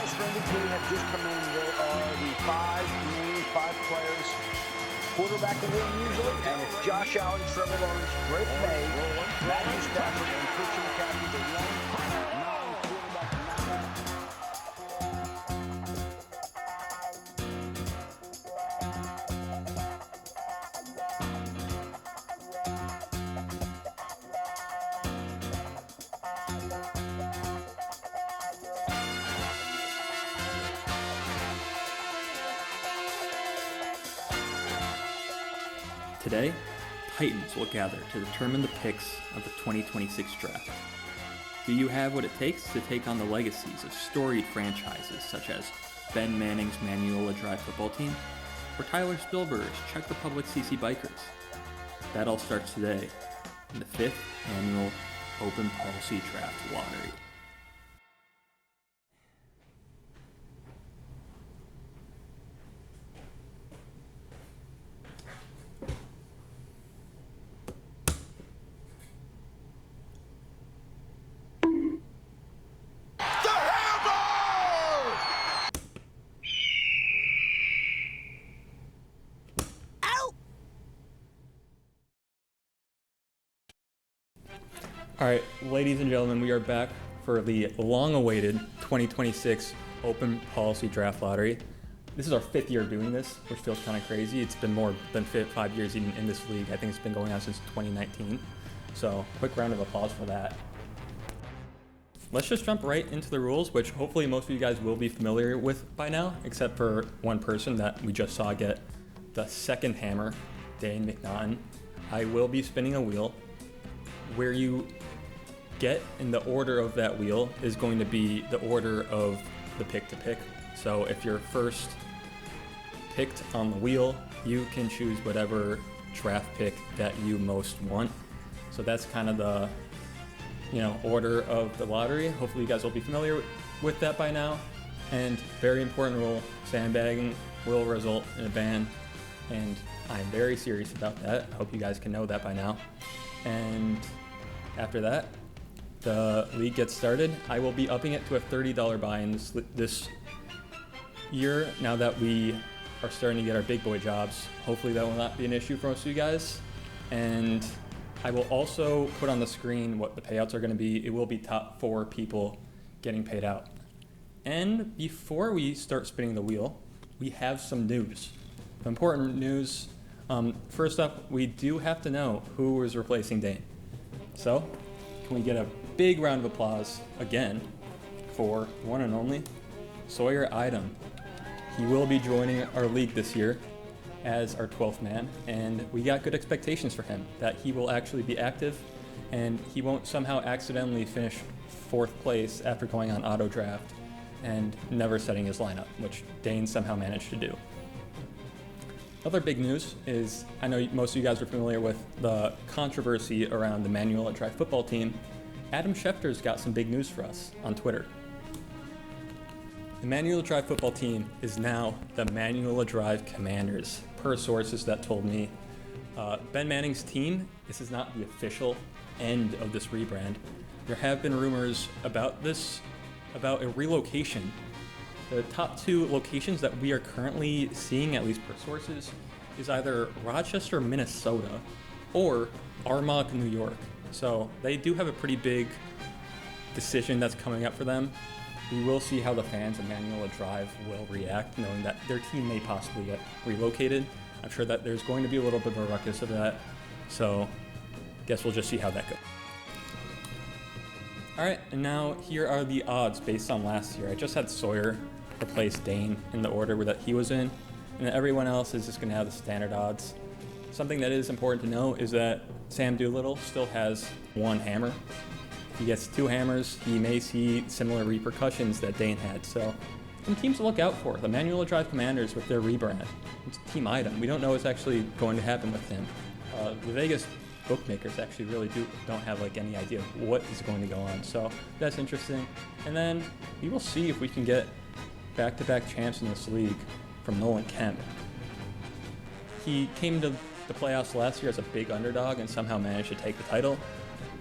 guys for MVP have just come in. There are the five players. Quarterback will win usually, and it's Josh Allen, Trevor Lawrence, Drake May, Matthew Stafford, and Christian McCaffrey, the non-quarterback. Today, Titans will gather to determine the picks of the 2026 draft. Do you have what it takes to take on the legacies of storied franchises such as Ben Manning's Manuela Drive football team or Tyler Spilberg's Czech Republic CC Bikers? That all starts today in the 5th annual Open Policy Draft Lottery. All right, ladies and gentlemen, we are back for the long-awaited 2026 Open Policy Draft Lottery. This is our 5th year doing this, which feels kind of crazy. It's been more than 5 years in this league. I think it's been going on since 2019. So, quick round of applause for that. Let's just jump right into the rules, which hopefully most of you guys will be familiar with by now, except for one person that we just saw get the second hammer, Dane McNaughton. I will be spinning a wheel. Where you get in the order of that wheel is going to be the order of the pick to pick. So if you're first picked on the wheel, you can choose whatever draft pick that you most want. So that's kind of the order of the lottery. Hopefully you guys will be familiar with that by now. And very important rule, sandbagging will result in a ban. And I'm very serious about that. I hope you guys can know that by now. And after that, the league gets started. I will be upping it to a $30 buy-in this year now that we are starting to get our big boy jobs. Hopefully that will not be an issue for most of you guys. And I will also put on the screen what the payouts are going to be. It will be top 4 people getting paid out. And before we start spinning the wheel, we have some news. Important news. First up, we do have to know who is replacing Dane. So, can we get a big round of applause again for one and only Sawyer Idom. He will be joining our league this year as our 12th man, and we got good expectations for him, that he will actually be active and he won't somehow accidentally finish 4th place after going on auto draft and never setting his lineup, which Dane somehow managed to do. Other big news is, I know most of you guys are familiar with the controversy around the Manuela Drive football team. Adam Schefter's got some big news for us on Twitter. The Manuela Drive football team is now the Manuela Drive Commanders, per sources that told me. Ben Manning's team, this is not the official end of this rebrand. There have been rumors about a relocation. The top 2 locations that we are currently seeing, at least per sources, is either Rochester, Minnesota, or Armonk, New York. So they do have a pretty big decision that's coming up for them. We will see how the fans of Manuela Drive will react, knowing that their team may possibly get relocated. I'm sure that there's going to be a little bit of a ruckus of that. So guess we'll just see how that goes. All right, and now here are the odds based on last year. I just had Sawyer replace Dane in the order that he was in, and everyone else is just going to have the standard odds. Something that is important to know is that Sam Doolittle still has 1 hammer. If he gets 2 hammers, he may see similar repercussions that Dane had. So some teams to look out for. The Manuela Drive Commanders with their rebrand. It's Team Idom. We don't know what's actually going to happen with him. The Vegas bookmakers actually really don't have any idea what is going to go on. So that's interesting. And then we will see if we can get back-to-back champs in this league from Nolan Kemp. He came to the playoffs last year as a big underdog and somehow managed to take the title.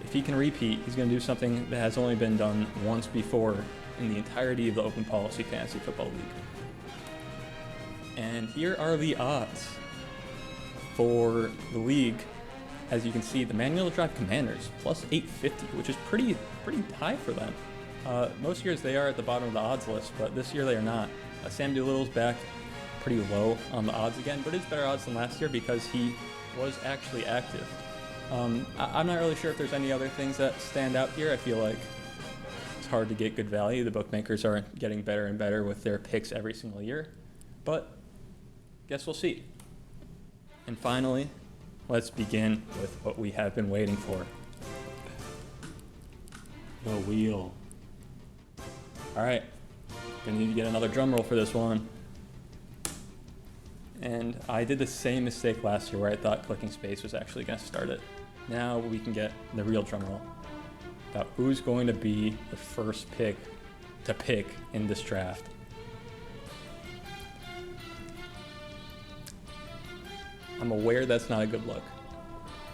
if he can repeat, he's going to do something that has only been done once before in the entirety of the Open Policy Fantasy Football League. And here are the odds for the league. As you can see, the Manual Drive Commanders plus 850, which is pretty high for them. Most years they are at the bottom of the odds list, but this year they are not. Sam Doolittle's back pretty low on the odds again, but it's better odds than last year because he was actually active. I'm not really sure if there's any other things that stand out here. I feel like it's hard to get good value. The bookmakers are getting better and better with their picks every single year, but guess we'll see. And finally, let's begin with what we have been waiting for. The wheel. All right, gonna need to get another drum roll for this one. And I did the same mistake last year where I thought clicking space was actually gonna start it. Now we can get the real drum roll about who's going to be the first pick to pick in this draft. I'm aware that's not a good look.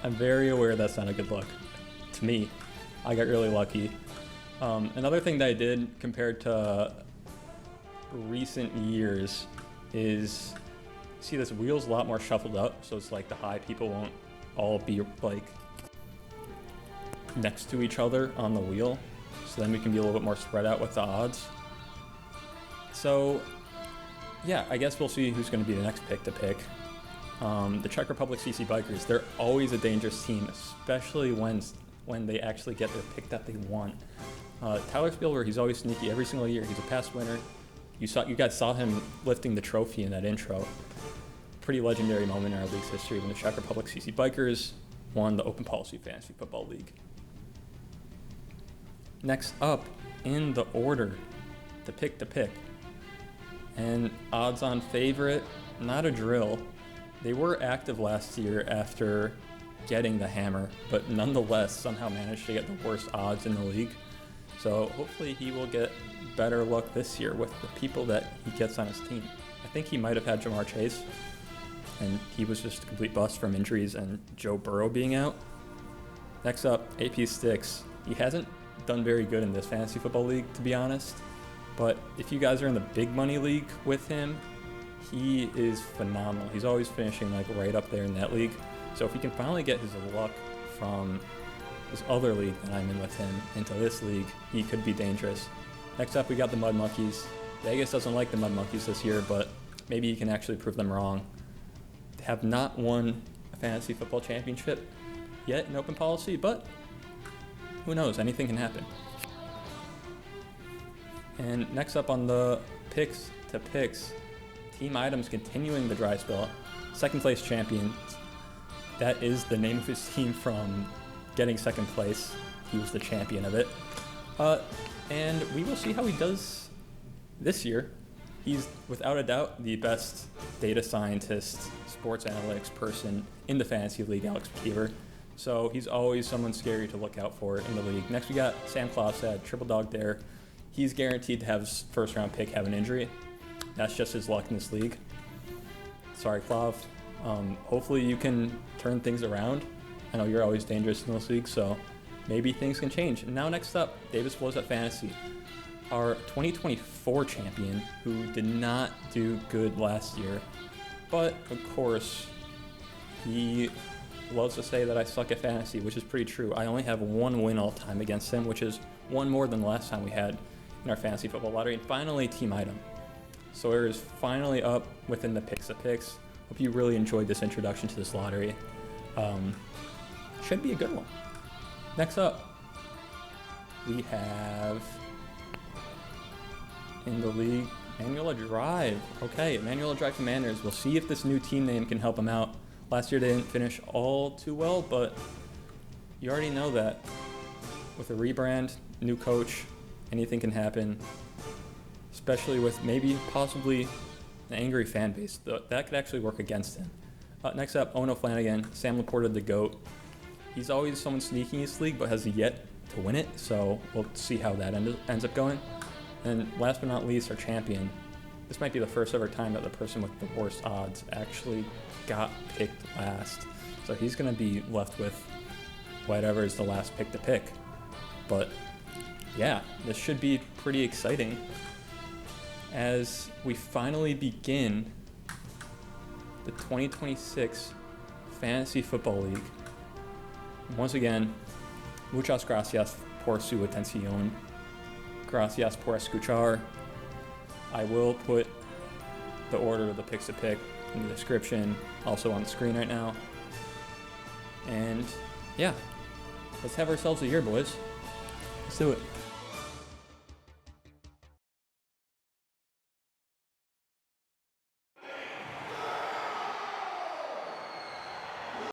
I'm very aware that's not a good look. To me, I got really lucky. Another thing that I did compared to recent years is, see, this wheel's a lot more shuffled up, so it's like the high people won't all be like next to each other on the wheel, so then we can be a little bit more spread out with the odds. So yeah, I guess we'll see who's going to be the next pick to pick. The Czech Republic CC Bikers, they're always a dangerous team, especially when they actually get their pick that they want. Tyler Spiel, he's always sneaky every single year. He's a past winner. You guys saw him lifting the trophy in that intro. Pretty legendary moment in our league's history when the Czech Republic CC Bikers won the Open Policy Fantasy Football League. Next up in the order, the pick to pick. And odds on favorite, not a drill. They were active last year after getting the hammer, but nonetheless somehow managed to get the worst odds in the league. So hopefully he will get better luck this year with the people that he gets on his team. I think he might have had Jamar Chase, and he was just a complete bust from injuries and Joe Burrow being out. Next up, AP Sticks. He hasn't done very good in this fantasy football league, to be honest, but if you guys are in the big money league with him, he is phenomenal. He's always finishing like right up there in that league. So if he can finally get his luck from this other league that I'm in with him into this league, he could be dangerous. Next up, we got the Mud Monkeys. Vegas doesn't like the Mud Monkeys this year, but maybe he can actually prove them wrong. They have not won a fantasy football championship yet in Open Policy, but who knows? Anything can happen. And next up on the picks to picks, Team Items continuing the dry spell. Second place champions. That is the name of his team from getting second place. He was the champion of it. And we will see how he does this year. He's without a doubt the best data scientist, sports analytics person in the fantasy league, Alex McKeever. So he's always someone scary to look out for in the league. Next we got Sam Klov, triple dog there. He's guaranteed to have his first round pick have an injury. That's just his luck in this league. Sorry, Klov. Hopefully you can turn things around. I know you're always dangerous in this league, so maybe things can change. And now next up, Davis Blows at Fantasy, our 2024 champion who did not do good last year. But of course, he loves to say that I suck at fantasy, which is pretty true. I only have one win all time against him, which is one more than the last time we had in our fantasy football lottery. And finally, Team Item. Sawyer is finally up within the picks of picks. Hope you really enjoyed this introduction to this lottery. Should be a good one. Next up, we have in the league Manual Drive. Okay, Manual Drive Commanders. We'll see if this new team name can help them out. Last year they didn't finish all too well, but you already know that with a rebrand, new coach, anything can happen, especially with maybe possibly an angry fan base. That could actually work against him. Next up, Owen O'Flanagan, Sam Laporta, the GOAT. He's always someone sneaky in this league, but has yet to win it, so we'll see how that ends up going. And last but not least, our champion. This might be the first ever time that the person with the worst odds actually got picked last. So he's going to be left with whatever is the last pick to pick. But yeah, this should be pretty exciting as we finally begin the 2026 Fantasy Football League. Once again, muchas gracias por su atención. Gracias por escuchar. I will put the order of the picks to pick in the description, also on the screen right now. And yeah, let's have ourselves a year, boys. Let's do it.